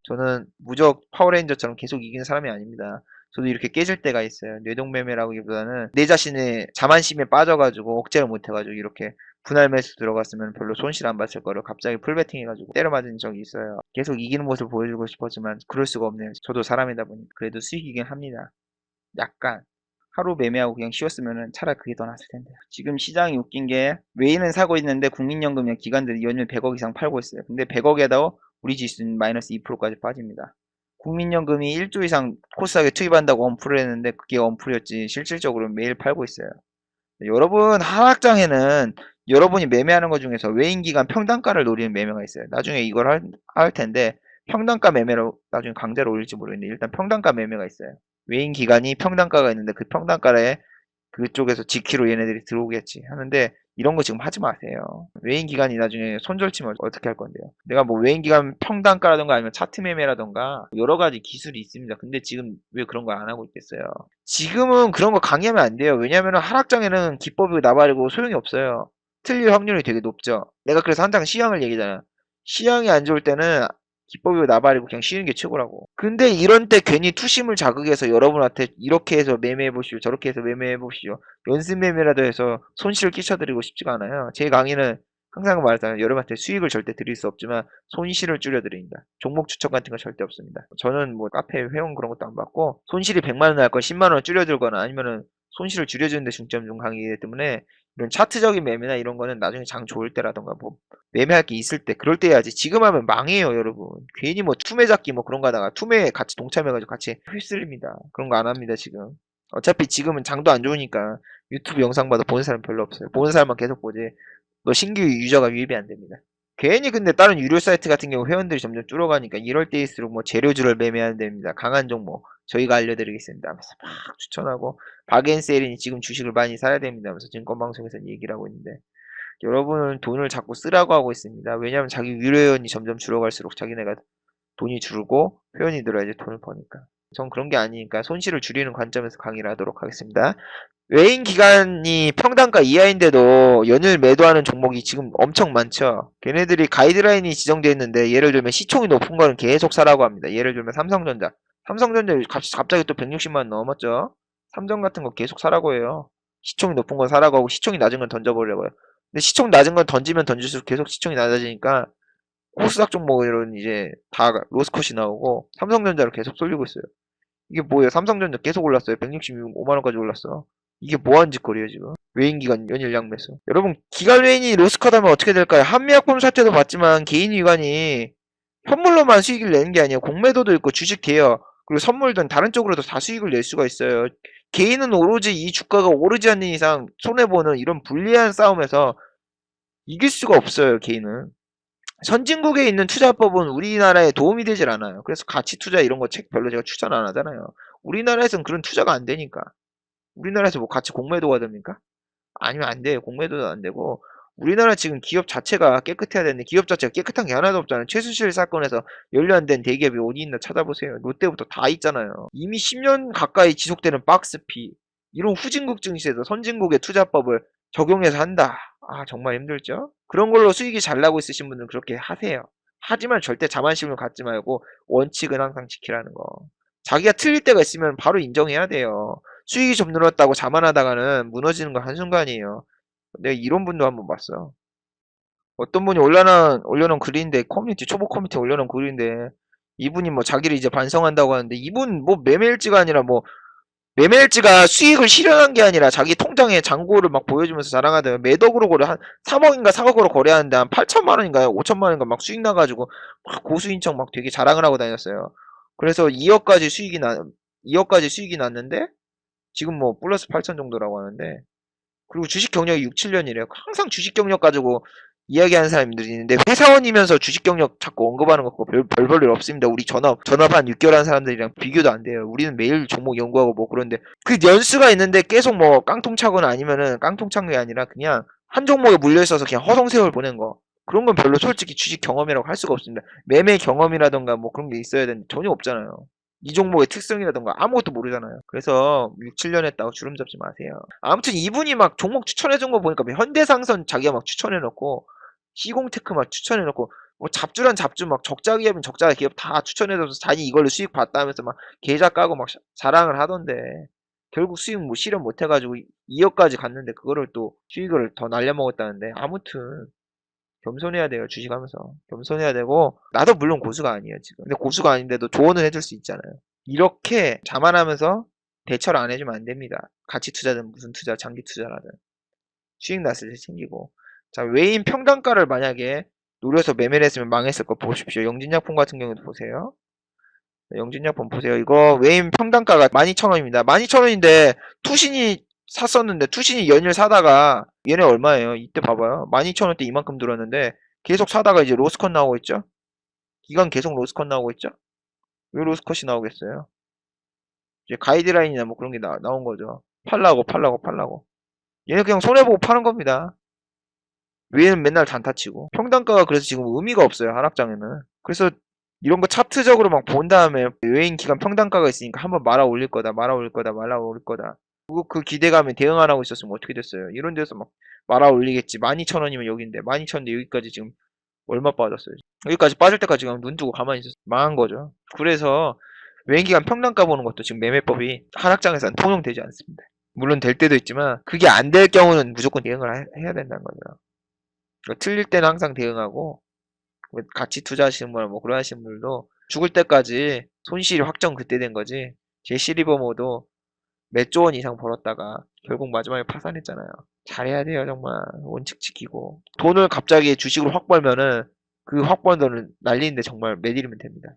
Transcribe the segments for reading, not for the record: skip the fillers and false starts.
저는 무적 파워레인저처럼 계속 이기는 사람이 아닙니다. 저도 이렇게 깨질 때가 있어요. 뇌동매매라기보다는 내 자신의 자만심에 빠져가지고 억제를 못해가지고 이렇게 분할 매수 들어갔으면 별로 손실 안 봤을 거를 갑자기 풀베팅 해가지고 때려 맞은 적이 있어요. 계속 이기는 모습을 보여주고 싶었지만 그럴 수가 없네요. 저도 사람이다 보니 그래도 수익이긴 합니다. 약간 하루 매매하고 그냥 쉬었으면 차라리 그게 더 나았을 텐데. 지금 시장이 웃긴 게 외인은 사고 있는데 국민연금이나 기관들이 연일 100억 이상 팔고 있어요. 근데 100억에다 우리 지수는 마이너스 2%까지 빠집니다. 국민연금이 1조 이상 코스닥에 투입한다고 언플을 했는데 그게 언플이었지 실질적으로 매일 팔고 있어요. 여러분 하락장에는 여러분이 매매하는 것 중에서 외인기관 평단가를 노리는 매매가 있어요. 나중에 이걸 할 텐데 평단가 매매로 나중에 강좌를 올릴지 모르겠는데 일단 평단가 매매가 있어요. 외인기관이 평단가가 있는데 그 평단가에 그쪽에서 지키로 얘네들이 들어오겠지 하는데 이런 거 지금 하지 마세요. 외인 기관이 나중에 손절치면 어떻게 할 건데요? 내가 뭐 외인 기관 평단가라던가 아니면 차트 매매라던가 여러 가지 기술이 있습니다. 근데 지금 왜 그런 걸 안 하고 있겠어요? 지금은 그런 거 강의하면 안 돼요. 왜냐하면 하락장에는 기법이 나발이고 소용이 없어요. 틀릴 확률이 되게 높죠. 내가 그래서 항상 시향을 얘기잖아. 시향이 안 좋을 때는 기법이 나발이고 그냥 쉬는 게 최고라고. 근데 이런 때 괜히 투심을 자극해서 여러분한테 이렇게 해서 매매해 보시오, 저렇게 해서 매매해 보시오, 연습 매매라도 해서 손실을 끼쳐드리고 싶지가 않아요. 제 강의는 항상 말하잖아요. 여러분한테 수익을 절대 드릴 수 없지만 손실을 줄여드립니다. 종목 추천 같은 건 절대 없습니다. 저는 뭐 카페 회원 그런 것도 안 받고 손실이 100만 원 날 걸 10만 원 줄여들거나 아니면은 손실을 줄여주는 데 중점 둔 강의이기 때문에 이런 차트적인 매매나 이런 거는 나중에 장 좋을 때라던가 뭐 매매할 게 있을 때 그럴 때 해야지. 지금 하면 망해요 여러분. 괜히 뭐 투매 잡기 뭐 그런 거 하다가 투매에 같이 동참해가지고 같이 휩쓸립니다. 그런 거 안 합니다 지금. 어차피 지금은 장도 안 좋으니까 유튜브 영상 봐도 보는 사람 별로 없어요. 보는 사람만 계속 보지 너 신규 유저가 유입이 안 됩니다. 괜히 근데 다른 유료 사이트 같은 경우 회원들이 점점 줄어가니까 이럴 때일수록 뭐 재료주를 매매하는 데입니다. 강한 종목 저희가 알려드리겠습니다 하면서 막 추천하고 박앤세일이니 지금 주식을 많이 사야 됩니다 하면서 증권방송에서 얘기를 하고 있는데 여러분은 돈을 자꾸 쓰라고 하고 있습니다. 왜냐하면 자기 유료 회원이 점점 줄어갈수록 자기네가 돈이 줄고 회원이 늘어야지 돈을 버니까. 전 그런 게 아니니까 손실을 줄이는 관점에서 강의를 하도록 하겠습니다. 외인 기간이 평단가 이하인데도 연일 매도하는 종목이 지금 엄청 많죠. 걔네들이 가이드라인이 지정되어 있는데 예를 들면 시총이 높은 거는 계속 사라고 합니다. 예를 들면 삼성전자. 삼성전자 갑자기 또 160만 원 넘었죠. 삼성 같은 거 계속 사라고 해요. 시총이 높은 건 사라고 하고 시총이 낮은 건 던져버리려고요. 근데 시총 낮은 건 던지면 던질수록 계속 시총이 낮아지니까 코스닥 종목은 이제 다 로스컷이 나오고 삼성전자를 계속 쏠리고 있어요. 이게 뭐예요? 삼성전자 계속 올랐어요. 165만원까지 올랐어. 이게 뭐하는 짓거리예요 지금? 외인기관 연일 양매수. 여러분 기관 외인이 로스컷 하면 어떻게 될까요? 한미약품 사태도 봤지만 개인기관이 현물로만 수익을 내는 게 아니에요. 공매도도 있고 주식 대여 그리고 선물 등 다른 쪽으로도 다 수익을 낼 수가 있어요. 개인은 오로지 이 주가가 오르지 않는 이상 손해보는 이런 불리한 싸움에서 이길 수가 없어요. 개인은. 선진국에 있는 투자법은 우리나라에 도움이 되질 않아요. 그래서 가치 투자 이런 거 책 별로 제가 추천 안 하잖아요. 우리나라에서는 그런 투자가 안 되니까. 우리나라에서 뭐 같이 공매도가 됩니까? 아니면 안 돼요. 공매도도 안 되고. 우리나라 지금 기업 자체가 깨끗해야 되는데 기업 자체가 깨끗한 게 하나도 없잖아요. 최순실 사건에서 연루 안 된 대기업이 어디 있나 찾아보세요. 롯데부터 다 있잖아요. 이미 10년 가까이 지속되는 박스피 이런 후진국 증시에서 선진국의 투자법을 적용해서 한다. 아 정말 힘들죠? 그런 걸로 수익이 잘 나고 있으신 분들은 그렇게 하세요. 하지만 절대 자만심을 갖지 말고 원칙은 항상 지키라는 거. 자기가 틀릴 때가 있으면 바로 인정해야 돼요. 수익이 좀 늘었다고 자만하다가는 무너지는 건 한순간이에요. 내가 이런 분도 한번 봤어. 어떤 분이 올려놓은 글인데, 초보 커뮤니티 올려놓은 글인데, 이분이 뭐 자기를 이제 반성한다고 하는데, 이분 뭐 매매일지가 아니라 뭐, 매매일지가 수익을 실현한 게 아니라 자기 통장에 잔고를 막 보여주면서 자랑하다가 매덕으로 거래, 한 3억인가 4억으로 거래하는데 한 8천만 원인가 5천만 원인가 막 수익 나가지고, 막 고수인 척 막 되게 자랑을 하고 다녔어요. 그래서 2억까지 수익이 났는데, 지금 뭐 플러스 8천 정도라고 하는데, 그리고 주식 경력이 6, 7년이래요. 항상 주식 경력 가지고 이야기하는 사람들이 있는데 회사원이면서 주식 경력 자꾸 언급하는 거 별볼일 없습니다. 우리 전업 한 6개월 한 사람들이랑 비교도 안 돼요. 우리는 매일 종목 연구하고 뭐 그런데 그 연수가 있는데 계속 뭐 깡통 차거나 아니면은 깡통 찬 게 아니라 그냥 한 종목에 물려 있어서 그냥 허송세월 보낸 거. 그런 건 별로 솔직히 주식 경험이라고 할 수가 없습니다. 매매 경험이라던가 뭐 그런 게 있어야 되는데 전혀 없잖아요. 이 종목의 특성이라던가 아무것도 모르잖아요. 그래서 6, 7년 했다고 주름 잡지 마세요. 아무튼 이분이 막 종목 추천해준 거 보니까 현대상선 자기가 막 추천해놓고 시공테크 막 추천해놓고 뭐 잡주란 잡주 막 적자 기업은 적자 기업 다 추천해줘서 자기 이걸로 수익 봤다 하면서 막 계좌 까고 막 자랑을 하던데 결국 수익 뭐 실현 못 해가지고 2억까지 갔는데 그거를 또 수익을 더 날려먹었다는데 아무튼 겸손해야 돼요. 주식하면서 겸손해야 되고 나도 물론 고수가 아니에요 지금. 근데 고수가 아닌데도 조언을 해줄 수 있잖아요. 이렇게 자만하면서 대처를 안 해주면 안 됩니다. 가치 투자든 무슨 투자, 장기 투자라든 수익 났을 때 챙기고. 자, 외인 평단가를 만약에 노려서 매매를 했으면 망했을 거 보십시오. 영진약품 같은 경우도 보세요. 영진약품 보세요. 이거 외인 평단가가 12,000원입니다. 12,000원인데 투신이 샀었는데 투신이 연일 사다가 얘네 얼마예요? 이때 봐봐요. 12,000원대 이만큼 들었는데 계속 사다가 이제 로스컷 나오고 있죠? 기간 계속 로스컷 나오고 있죠? 왜 로스컷이 나오겠어요? 이제 가이드라인이나 뭐 그런 게 나온 거죠. 팔라고. 얘네 그냥 손해보고 파는 겁니다. 외에는 맨날 단타치고. 평단가가 그래서 지금 의미가 없어요. 하락장에는. 그래서 이런 거 차트적으로 막 본 다음에 외인 기간 평단가가 있으니까 한번 말아 올릴 거다. 그 기대감에 대응 안 하고 있었으면 어떻게 됐어요? 이런 데서 막 말아 올리겠지. 12,000원이면 여기인데 12,000원인데 여기까지 지금 얼마 빠졌어요? 여기까지 빠질 때까지 그냥 눈 뜨고 가만히 있었어. 망한 거죠. 그래서 외인 기간 평단가 보는 것도 지금 매매법이 하락장에서는 통용되지 않습니다. 물론 될 때도 있지만 그게 안 될 경우는 무조건 대응을 해야 된다는 거죠. 그러니까 틀릴 때는 항상 대응하고 같이 투자하시는 분이나 뭐 그러하시는 분들도 죽을 때까지 손실이 확정 그때 된 거지. 제시 리버모도 몇 조 원 이상 벌었다가 결국 마지막에 파산했잖아요. 잘해야 돼요 정말. 원칙 지키고 돈을 갑자기 주식으로 확 벌면은 그 확 번 돈을 날리는데 정말 매일이면 됩니다.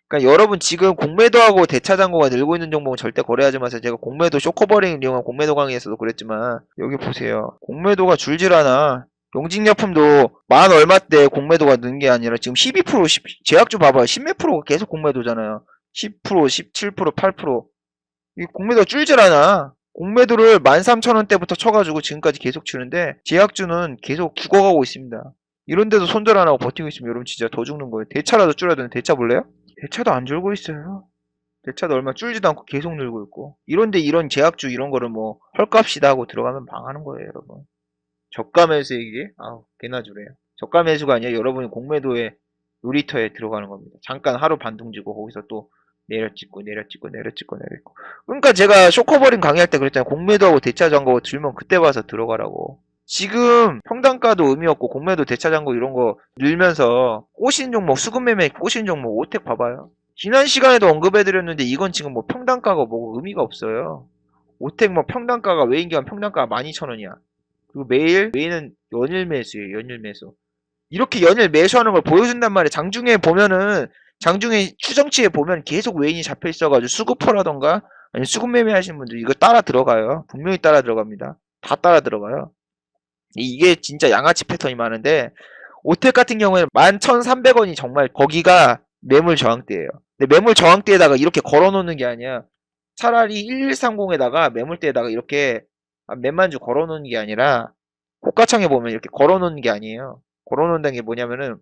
그러니까 여러분 지금 공매도하고 대차장고가 늘고 있는 종목은 절대 거래하지 마세요. 제가 공매도 쇼커버링을 이용한 공매도 강의에서도 그랬지만 여기 보세요. 공매도가 줄질 않아. 용직약품도 만 얼마대 공매도가 는 게 아니라 지금 12% 제약주 봐봐요. 10몇 프로가 계속 공매도잖아요. 10%, 17%, 8%. 이 공매도가 줄질 않아. 공매도를 13,000원대부터 쳐가지고 지금까지 계속 치는데 제약주는 계속 죽어가고 있습니다. 이런데도 손절 안 하고 버티고 있으면 여러분 진짜 더 죽는 거예요. 대차라도 줄여야 되는 대차 볼래요? 대차도 안 줄고 있어요. 대차도 얼마 줄지도 않고 계속 늘고 있고. 이런데 이런 제약주 이런 거를 뭐 헐값이다 하고 들어가면 망하는 거예요, 여러분. 저가 매수액이 개나 주래요. 저가 매수가 아니라 여러분이 공매도에 놀이터에 들어가는 겁니다. 잠깐 하루 반둥지고 거기서 또 내려찍고. 그러니까 제가 쇼커버링 강의할 때 그랬잖아요. 공매도하고 대차장고 들면 그때 봐서 들어가라고. 지금 평단가도 의미 없고 공매도 대차장고 이런 거 늘면서 꼬시는 종목 수급매매 꼬시는 종목 오텍 봐봐요. 지난 시간에도 언급해드렸는데 이건 지금 뭐 평단가가 뭐 의미가 없어요. 오텍 뭐 평단가가 외인기간 평단가가 12,000원이야. 그리고 외인은 연일 매수예요. 연일 매수. 이렇게 연일 매수하는 걸 보여준단 말이에요. 장중에 추정치에 보면 계속 외인이 잡혀 있어가지고 수급포라던가 아니 수급 매매하시는 분들 이거 따라 들어가요. 분명히 따라 들어갑니다. 다 따라 들어가요. 이게 진짜 양아치 패턴이 많은데 오텍 같은 경우에는 11,300원이 정말 거기가 매물 저항대예요. 근데 매물 저항대에다가 이렇게 걸어놓는 게 아니야. 차라리 1130에다가 매물대에다가 이렇게 몇만 주 걸어놓는 게 아니라 호가창에 보면 이렇게 걸어놓는 게 아니에요. 걸어놓는다는 게 뭐냐면은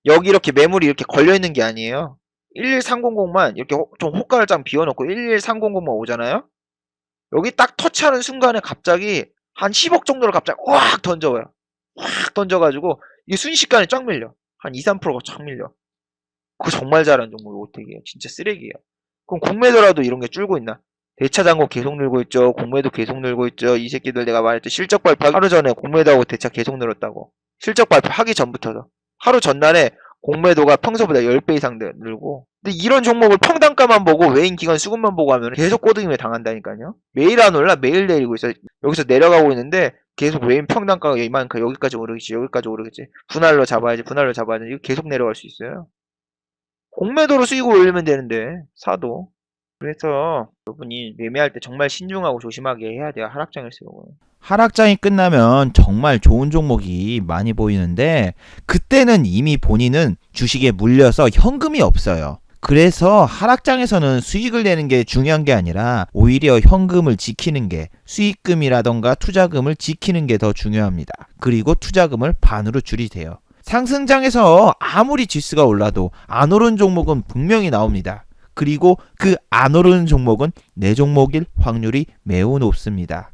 여기 이렇게 매물이 이렇게 걸려있는 게 아니에요. 11300만 이렇게 좀 호가를 짱 비워놓고 11300만 오잖아요. 여기 딱 터치하는 순간에 갑자기 한 10억 정도를 갑자기 확 던져요. 확 던져가지고 이게 순식간에 쫙 밀려. 한 2, 3%가 쫙 밀려. 그거 정말 잘하는 종목이 오텍이에요. 진짜 쓰레기예요. 그럼 공매도라도 이런 게 줄고 있나? 대차장고 계속 늘고 있죠. 공매도 계속 늘고 있죠. 이 새끼들 내가 말했죠. 실적 발표 하루 전에 공매도하고 대차 계속 늘었다고. 실적 발표 하기 전부터도. 하루 전날에 공매도가 평소보다 10배 이상 늘고. 근데 이런 종목을 평단가만 보고 외인 기간 수급만 보고 하면 계속 꼬드김에 당한다니까요. 매일 안 올라 매일 내리고 있어. 여기서 내려가고 있는데 계속 외인 평단가가 이만큼 여기까지 오르겠지. 분할로 잡아야지. 이거 계속 내려갈 수 있어요. 공매도로 수익을 올리면 되는데 사도. 그래서 여러분이 매매할 때 정말 신중하고 조심하게 해야 돼요. 하락장일수록은. 하락장이 끝나면 정말 좋은 종목이 많이 보이는데 그때는 이미 본인은 주식에 물려서 현금이 없어요. 그래서 하락장에서는 수익을 내는 게 중요한 게 아니라 오히려 현금을 지키는 게 수익금이라던가 투자금을 지키는 게 더 중요합니다. 그리고 투자금을 반으로 줄이세요. 상승장에서 아무리 지수가 올라도 안 오른 종목은 분명히 나옵니다. 그리고 그 안 오르는 종목은 내 종목일 확률이 매우 높습니다.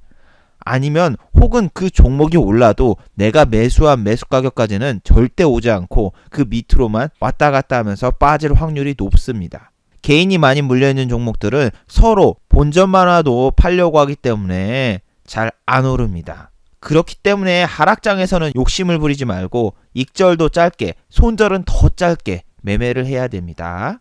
아니면 혹은 그 종목이 올라도 내가 매수한 매수 가격까지는 절대 오지 않고 그 밑으로만 왔다 갔다 하면서 빠질 확률이 높습니다. 개인이 많이 물려있는 종목들은 서로 본전만 와도 팔려고 하기 때문에 잘 안 오릅니다. 그렇기 때문에 하락장에서는 욕심을 부리지 말고 익절도 짧게, 손절은 더 짧게 매매를 해야 됩니다.